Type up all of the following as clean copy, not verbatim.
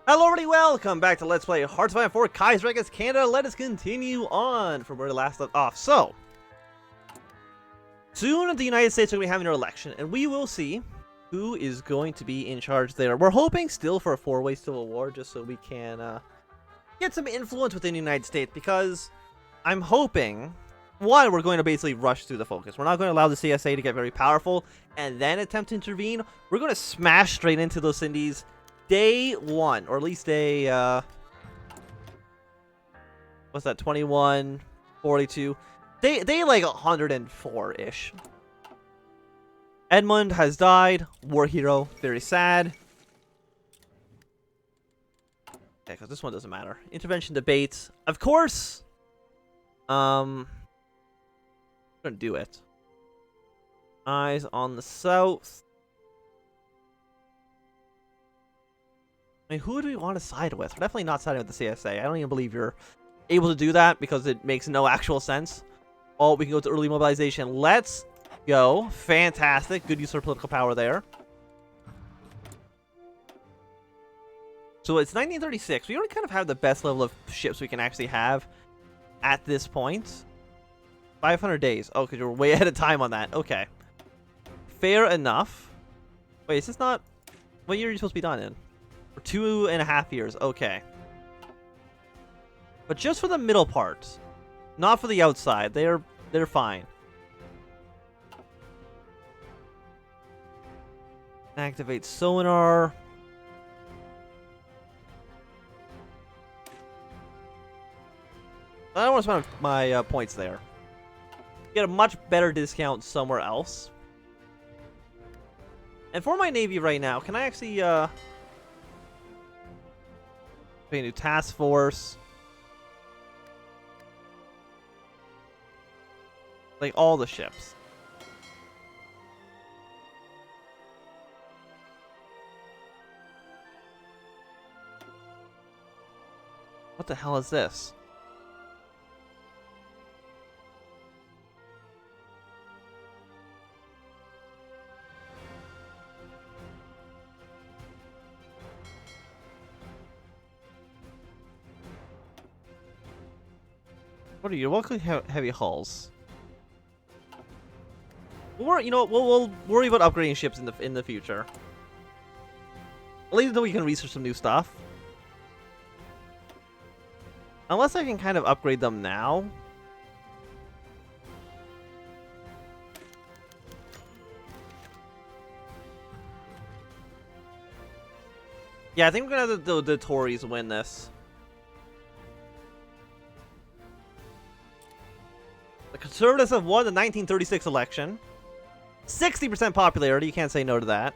Hello everybody, welcome back to Let's Play Hearts of Iron IV Kaiserreich as Canada. Let us continue on from where we last left off. So, soon the United States are going to be having their election, and we will see who is going to be in charge there. We're hoping still for a four-way civil war, just so we can get some influence within the United States, because I'm hoping, one, we're going to basically rush through the focus. We're not going to allow the CSA to get very powerful and then attempt to intervene. We're going to smash straight into those Indies day one, or at least day, what's that, 21, 42, day like 104-ish. Edmund has died, war hero, very sad. Okay, because this one doesn't matter. Intervention debates, of course. I'm gonna do it. Eyes on the south. I mean, who do we want to side with? We're definitely not siding with the CSA. I don't even believe you're able to do that because it makes no actual sense. Oh, we can go to early mobilization. Let's go. Fantastic. Good use of political power there. So it's 1936. We already kind of have the best level of ships we can actually have at this point. 500 days. Oh, because you're way ahead of time on that. Okay. Fair enough. Wait, is this not... What year are you supposed to be done in? For 2.5 years. Okay. But just for the middle part. Not for the outside. They're fine. Activate sonar. I don't want to spend my points there. Get a much better discount somewhere else. And for my Navy right now, can I actually create a new task force? Like all the ships. What the hell is this? What are you? Welcome heavy hulls. We'll worry about upgrading ships in the future. At least until we can research some new stuff. Unless I can kind of upgrade them now. Yeah, I think we're gonna have the Tories win this. The Conservatives have won the 1936 election. 60% popularity, you can't say no to that.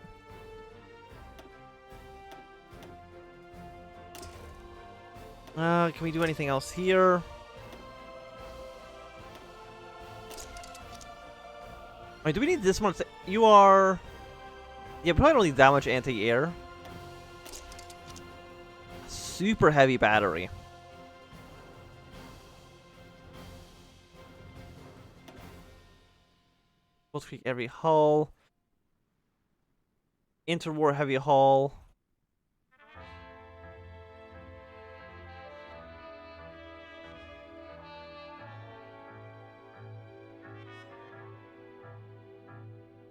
Can we do anything else here? Wait, do we need this one? You are... Yeah, probably don't need that much anti-air. Super heavy battery. We'll tweak every hull. Interwar heavy hull.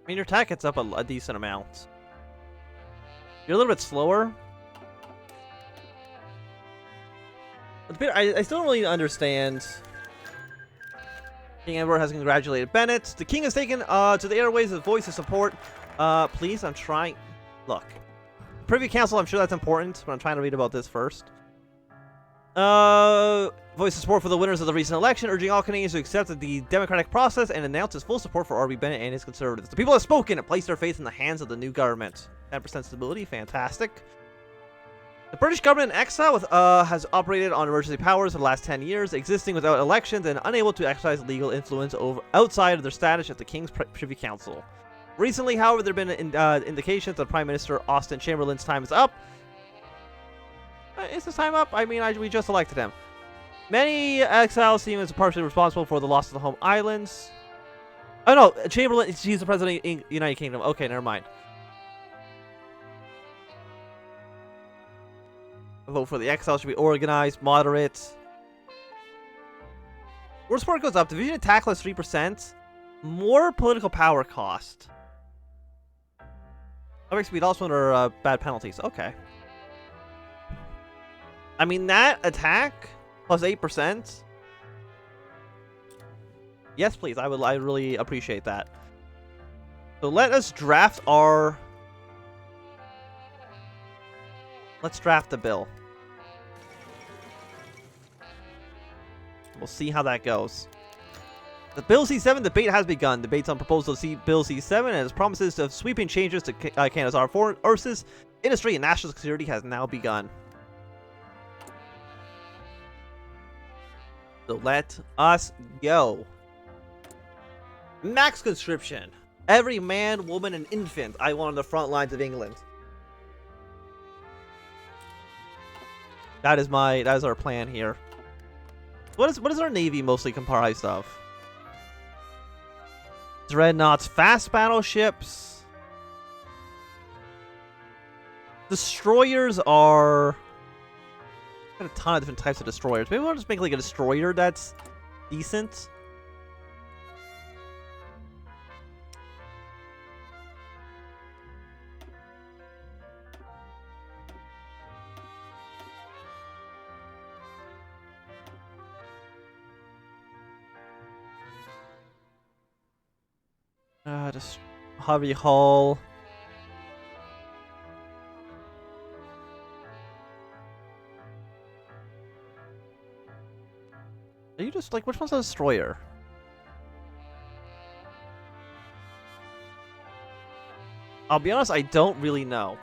I mean, your attack gets up a decent amount. You're a little bit slower. I still don't really understand. King Emperor has congratulated Bennett. The king has taken to the airways as a voice of support. Please, I'm trying. Look. Privy Council, I'm sure that's important, but I'm trying to read about this first. Voice of support for the winners of the recent election, urging all Canadians to accept the democratic process and announce his full support for R.B. Bennett and his Conservatives. The people have spoken and placed their faith in the hands of the new government. 10% stability, fantastic. The British government in exile has operated on emergency powers for the last 10 years, existing without elections and unable to exercise legal influence outside of their status at the King's Privy Council. Recently, however, there have been indications that Prime Minister Austin Chamberlain's time is up. Is his time up? I mean, we just elected him. Many exiles seem as partially responsible for the loss of the home islands. Oh no, Chamberlain, he's the president of the United Kingdom. Okay, never mind. I vote for the Exile should be organized, moderate. War support goes up. Division attack less 3%. More political power cost. Direct speed also under bad penalties. Okay. I mean, that attack plus 8%. Yes, please. I really appreciate that. So let us draft our... Let's draft the bill. We'll see how that goes. The Bill C7 debate has begun. Debates on proposals of Bill C7 and its promises of sweeping changes to Canada's armed forces, industry, and national security has now begun. So let us go. Max conscription. Every man, woman, and infant I want on the front lines of England. That is our plan here. What is our navy mostly comprised of? Dreadnoughts, fast battleships. Destroyers are... Got a ton of different types of destroyers. Maybe we'll just make like a destroyer that's decent. Just heavy hull. Are you just like, which one's a destroyer? I'll be honest, I don't really know.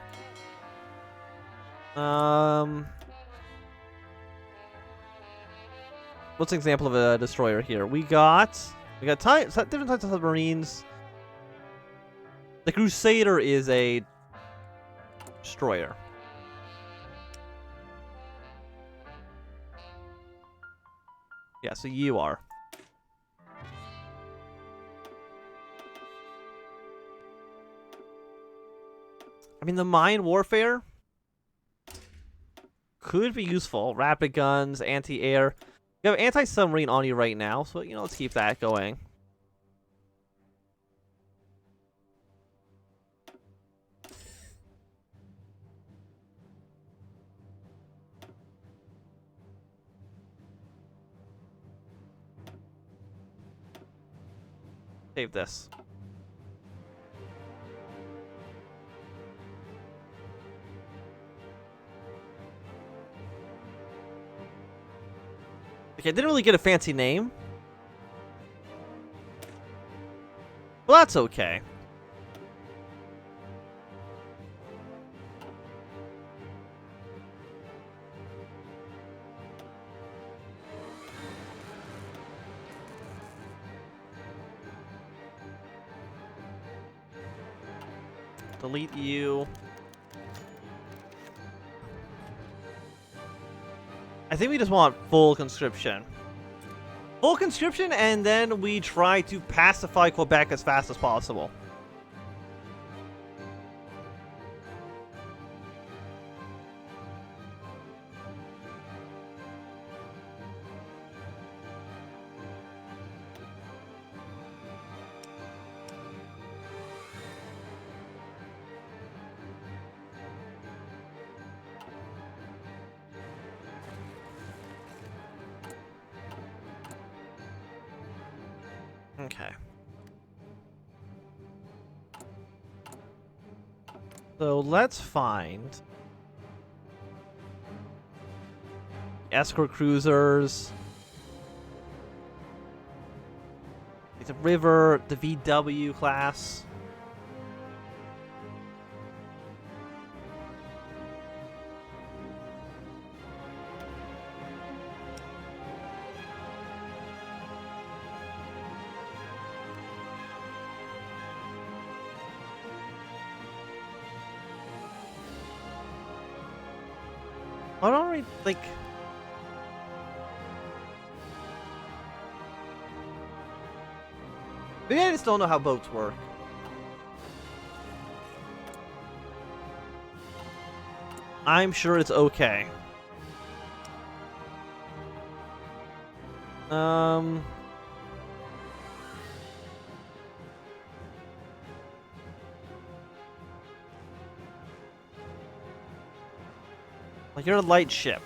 What's an example of a destroyer here? We got different types of submarines. The Crusader is a destroyer. Yeah, so you are. I mean, the mine warfare could be useful. Rapid guns, anti-air. You have anti-submarine on you right now, so, you know, let's keep that going. Save this. Okay, I didn't really get a fancy name. Well, that's okay. Delete you. I think we just want full conscription. Full conscription, and then we try to pacify Quebec as fast as possible. Okay. So let's find escort cruisers. It's a river, the VW class. I don't really, like... Maybe I just don't know how boats work. I'm sure it's okay. Like, you're a light ship.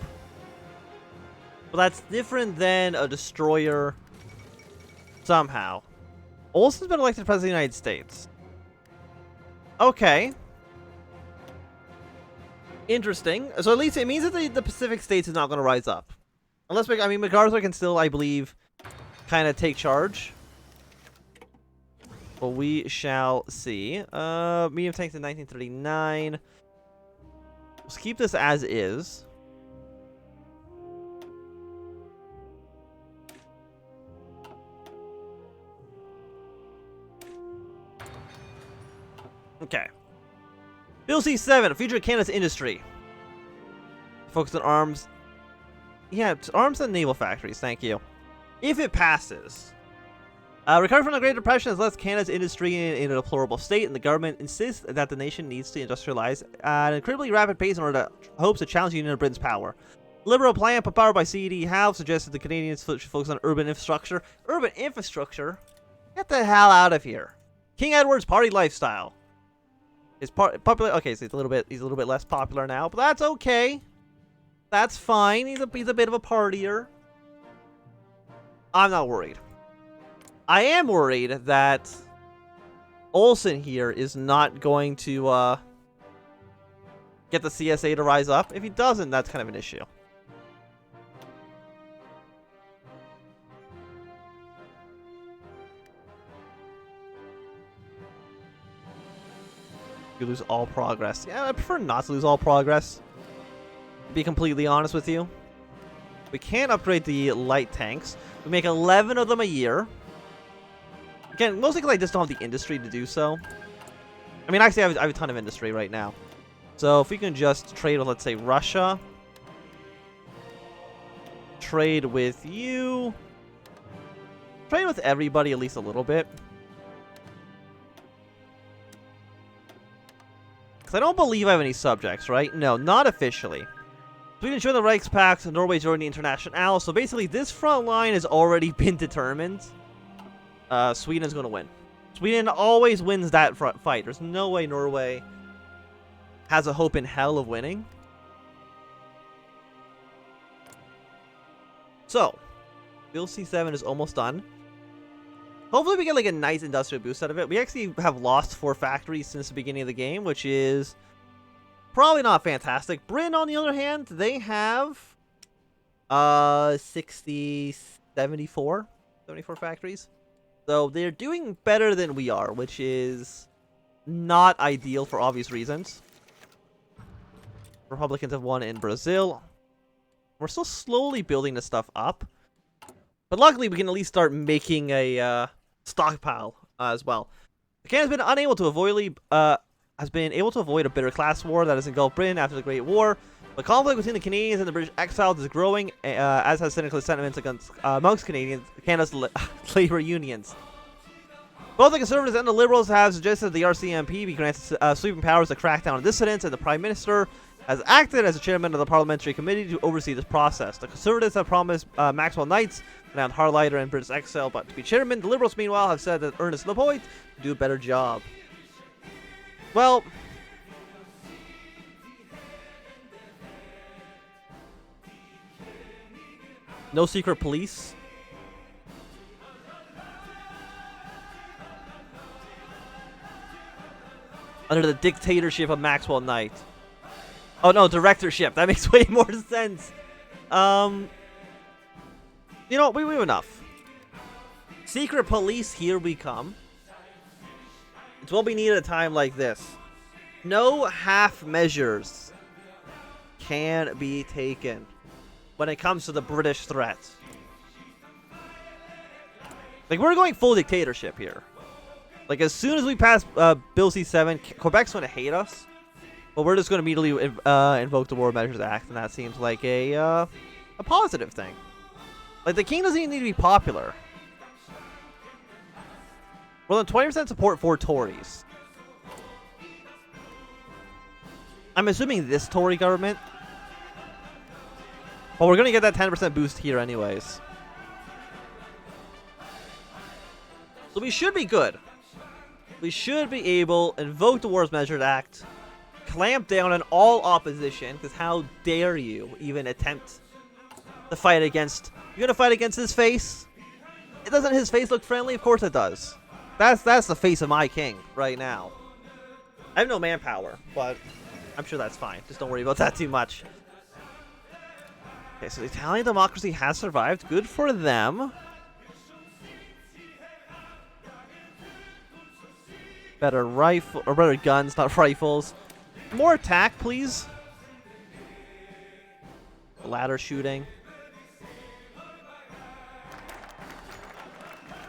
But that's different than a destroyer somehow. Olson's been elected president of the United States. Okay. Interesting. So at least it means that the Pacific States is not going to rise up. Unless, I mean, MacArthur can still, I believe, kind of take charge. But we shall see. Medium tanks in 1939. Let's keep this as is. Okay. Bill C7, future of Canada's industry. Focus on arms. Yeah, arms and naval factories, thank you. If it passes. Recovery from the Great Depression has left Canada's industry in a deplorable state, and the government insists that the nation needs to industrialize at an incredibly rapid pace in order to hopes to challenge Union of Britain's power. Liberal plan put power by C.D. Howe suggested the Canadians should focus on urban infrastructure. Urban infrastructure? Get the hell out of here. King Edward's party lifestyle. Is popular. Okay, so he's a little bit less popular now, but that's okay. That's fine. He's a bit of a partier. I'm not worried. I am worried that Olson here is not going to get the CSA to rise up. If he doesn't, that's kind of an issue. You lose all progress. Yeah, I prefer not to lose all progress. To be completely honest with you. We can't upgrade the light tanks. We make 11 of them a year. Again, mostly because I just don't have the industry to do so. I mean, actually, I have a ton of industry right now. So if we can just trade with, let's say, Russia. Trade with you. Trade with everybody at least a little bit. I don't believe I have any subjects, right? No, not officially. Sweden joined the Reichspakt, Norway joined the International. So basically, this front line has already been determined. Sweden's going to win. Sweden always wins that front fight. There's no way Norway has a hope in hell of winning. So, Bill C7 is almost done. Hopefully we get like a nice industrial boost out of it. We actually have lost 4 factories since the beginning of the game, which is probably not fantastic. Britain, on the other hand, they have 74 factories. So they're doing better than we are, which is not ideal for obvious reasons. Republicans have won in Brazil. We're still slowly building this stuff up. But luckily we can at least start making a stockpile as well. Canada's been unable to avoid a bitter class war that has engulfed Britain after the Great War. The conflict between the Canadians and the British exiles is growing, as has cynical sentiments amongst Canada's labor unions. Both the Conservatives and the Liberals have suggested the RCMP be granted sweeping powers to crack down on dissidents, and the Prime Minister has acted as the chairman of the parliamentary committee to oversee this process. The Conservatives have promised Maxwell Knights, renowned Harlighter and British exile, but to be chairman. The Liberals, meanwhile, have said that Ernest Lapointe will do a better job. Well, no secret police. Under the dictatorship of Maxwell Knight. Oh no, directorship. That makes way more sense. You know, we have enough. Secret police, here we come. It's what we need at a time like this. No half measures can be taken when it comes to the British threat. Like, we're going full dictatorship here. Like, as soon as we pass Bill C7, Quebec's going to hate us. But we're just going to immediately invoke the War Measures Act, and that seems like a positive thing. Like, the king doesn't even need to be popular. More than 20% support for Tories. I'm assuming this Tory government. Well, we're going to get that 10% boost here anyways. So we should be good. We should be able to invoke the Wars Measures Act, clamp down on all opposition, because how dare you even attempt to fight against... You're gonna fight against his face? Doesn't his face look friendly? Of course it does. That's the face of my king right now. I have no manpower, but I'm sure that's fine. Just don't worry about that too much. Okay, so the Italian democracy has survived. Good for them. Better rifle, or better guns, not rifles. More attack, please. Ladder shooting.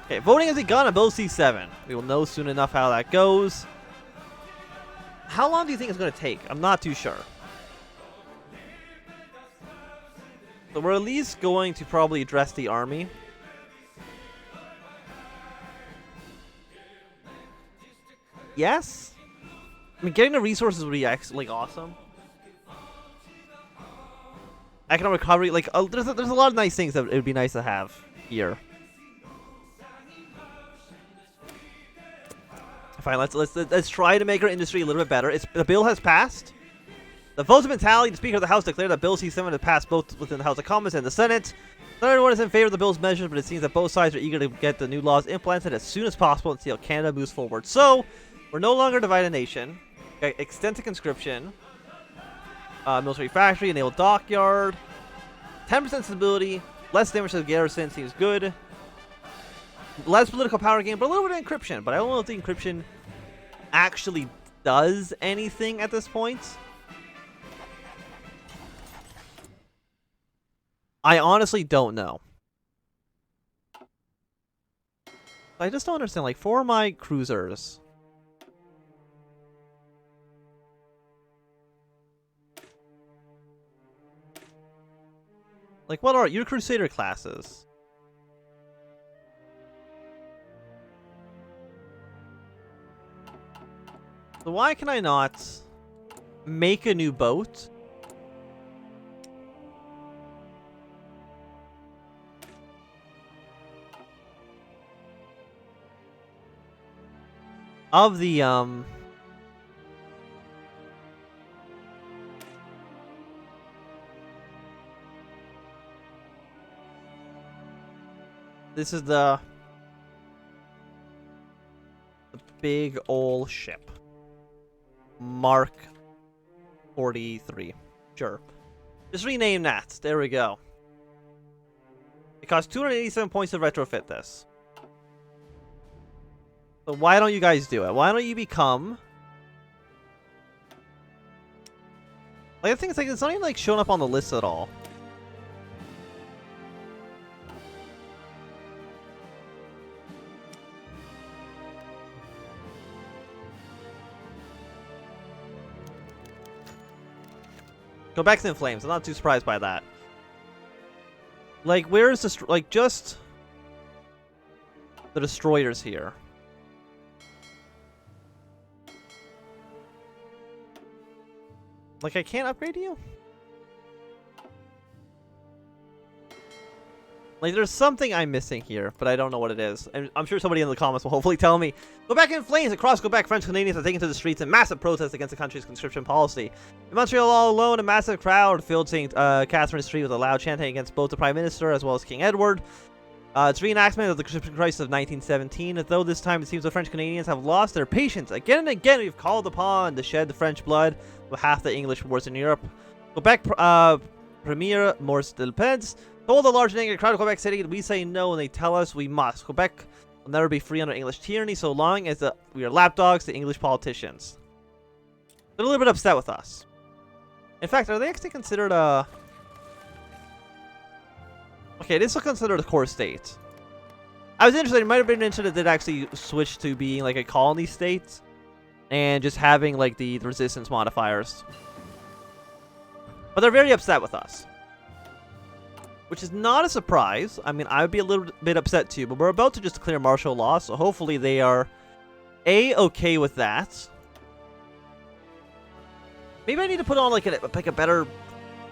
Okay, voting has begun on Bill C7. We will know soon enough how that goes. How long do you think it's going to take? I'm not too sure. So we're at least going to probably address the army. Yes? I mean, getting the resources would be like awesome. Economic recovery, like there's a lot of nice things that it would be nice to have here. Fine, let's try to make our industry a little bit better. The bill has passed. The votes of mentality, the Speaker of the House declared that Bill C7 has passed both within the House of Commons and the Senate. Not everyone is in favor of the bill's measures, but it seems that both sides are eager to get the new laws implemented as soon as possible and see how Canada moves forward. So, we're no longer a divided nation. Okay, extensive conscription. Military factory, naval dockyard. 10% stability. Less damage to the garrison seems good. Less political power gain, but a little bit of encryption. But I don't know if the encryption actually does anything at this point. I honestly don't know. I just don't understand. Like, for my cruisers... Like, what are your Crusader classes? So why can I not make a new boat? Of the, this is the big ol' ship. Mark 43. Sure. Just rename that. There we go. It costs 287 points to retrofit this. So why don't you guys do it? Why don't you become... Like, I think it's like it's not even like showing up on the list at all. Quebec's in flames. I'm not too surprised by that. Like, where is this? Like, just the destroyers here. Like, I can't upgrade you? Like, there's something I'm missing here, but I don't know what it is. And I'm sure somebody in the comments will hopefully tell me. Quebec in flames. Across Quebec, French Canadians are taking to the streets in massive protest against the country's conscription policy. In Montreal all alone, a massive crowd filled St. Catherine Street with a loud chanting against both the Prime Minister as well as King Edward. It's reenactment of the conscription crisis of 1917, though this time it seems the French Canadians have lost their patience. Again and again, we've called upon to shed the French blood with half the English wars in Europe. Quebec Premier Maurice Delpez told the large and angry crowd of Quebec City that we say no and they tell us we must. Quebec will never be free under English tyranny so long as we are lapdogs to English politicians. They're a little bit upset with us. In fact, are they actually considered a... Okay, this is considered a core state. I was interested. It might have been interested that it actually switched to being like a colony state and just having like the resistance modifiers. But they're very upset with us, which is not a surprise. I mean, I would be a little bit upset too, but we're about to just declare martial law, so hopefully they are okay with that. Maybe I need to put on like a better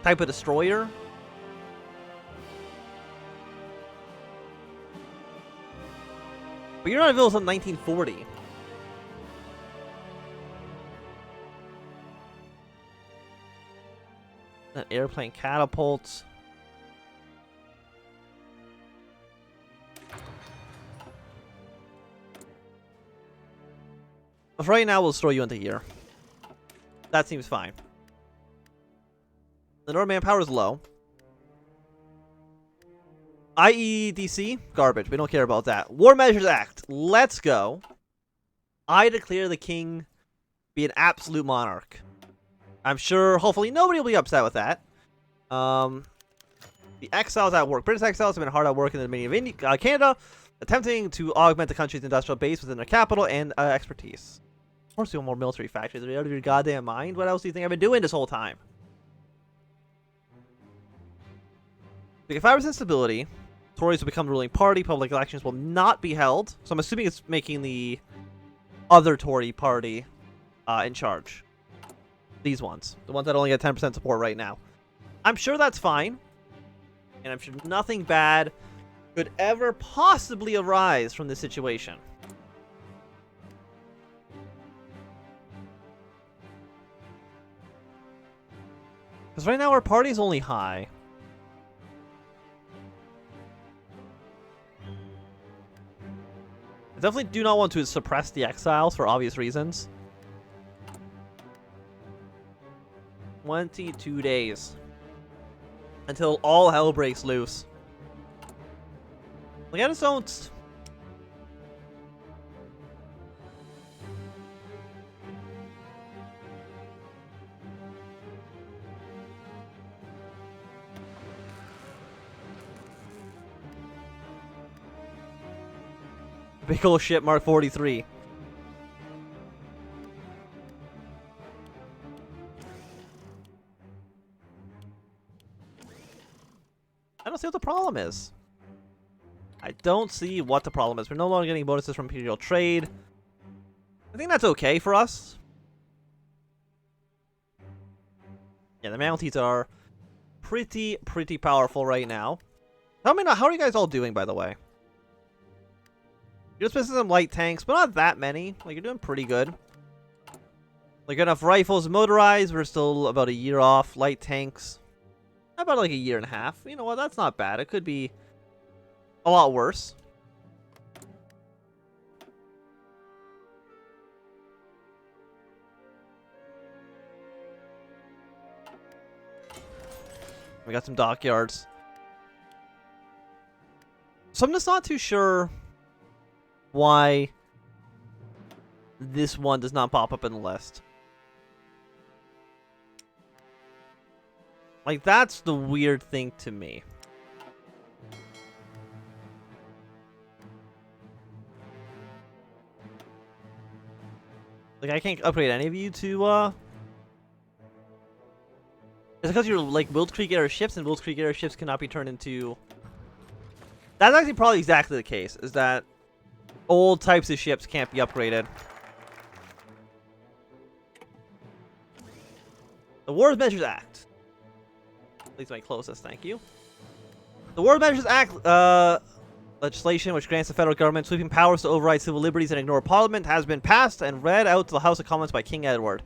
type of destroyer. But you're not available until 1940. An airplane catapults. But for right now, we'll throw you into here. That seems fine. The North manpower is low. IEDC, garbage. We don't care about that. War Measures Act. Let's go. I declare the king be an absolute monarch. I'm sure, hopefully, nobody will be upset with that. The exiles at work. British exiles have been hard at work in the Dominion of Canada, attempting to augment the country's industrial base within their capital and expertise. Of course, we want more military factories. Are you out of your goddamn mind? What else do you think I've been doing this whole time? We get 5% stability. Tories will become the ruling party. Public elections will not be held. So I'm assuming it's making the other Tory party in charge. These ones. The ones that only get 10% support right now. I'm sure that's fine. And I'm sure nothing bad could ever possibly arise from this situation. Because right now our party's only high. I definitely do not want to suppress the exiles for obvious reasons. 22 days. Until all hell breaks loose. Like, I just don't... Big ol' ship Mark 43. I don't see what the problem is. I don't see what the problem is. We're no longer getting bonuses from Imperial Trade. I think that's okay for us. Yeah, the Mounties are pretty powerful right now. Tell me now, how are you guys all doing, by the way? You're just missing some light tanks, but not that many. Like, you're doing pretty good. Like, enough rifles, motorized. We're still about a year off. Light tanks, about like a year and a half. You know what? That's not bad. It could be a lot worse. We got some dockyards. So I'm just not too sure why this one does not pop up in the list. Like, that's the weird thing to me. Like, I can't upgrade any of you to, Is it because you're, like, Wills Creek era ships, and Wills Creek era ships cannot be turned into... That's actually probably exactly the case, is that old types of ships can't be upgraded. The War Measures Act. Please my closest, thank you. The War Measures Act, legislation which grants the federal government sweeping powers to override civil liberties and ignore Parliament has been passed and read out to the House of Commons by King Edward.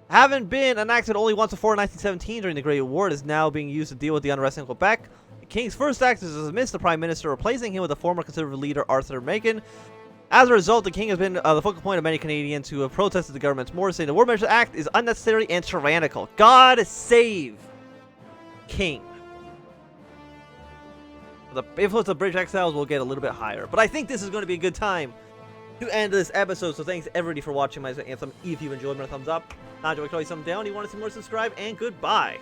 Having been enacted only once before in 1917 during the Great War, it is now being used to deal with the unrest in Quebec. The King's first act is to dismiss the Prime Minister, replacing him with the former Conservative leader Arthur Macon. As a result, the King has been the focal point of many Canadians who have protested the government's more, saying the War Measures Act is unnecessary and tyrannical. God save King. The influence of British exiles will get a little bit higher, but I think this is going to be a good time to end this episode. So thanks everybody for watching my anthem. If you enjoyed, my thumbs up. Not enjoyed, thumb down. You want to see more, subscribe, and goodbye.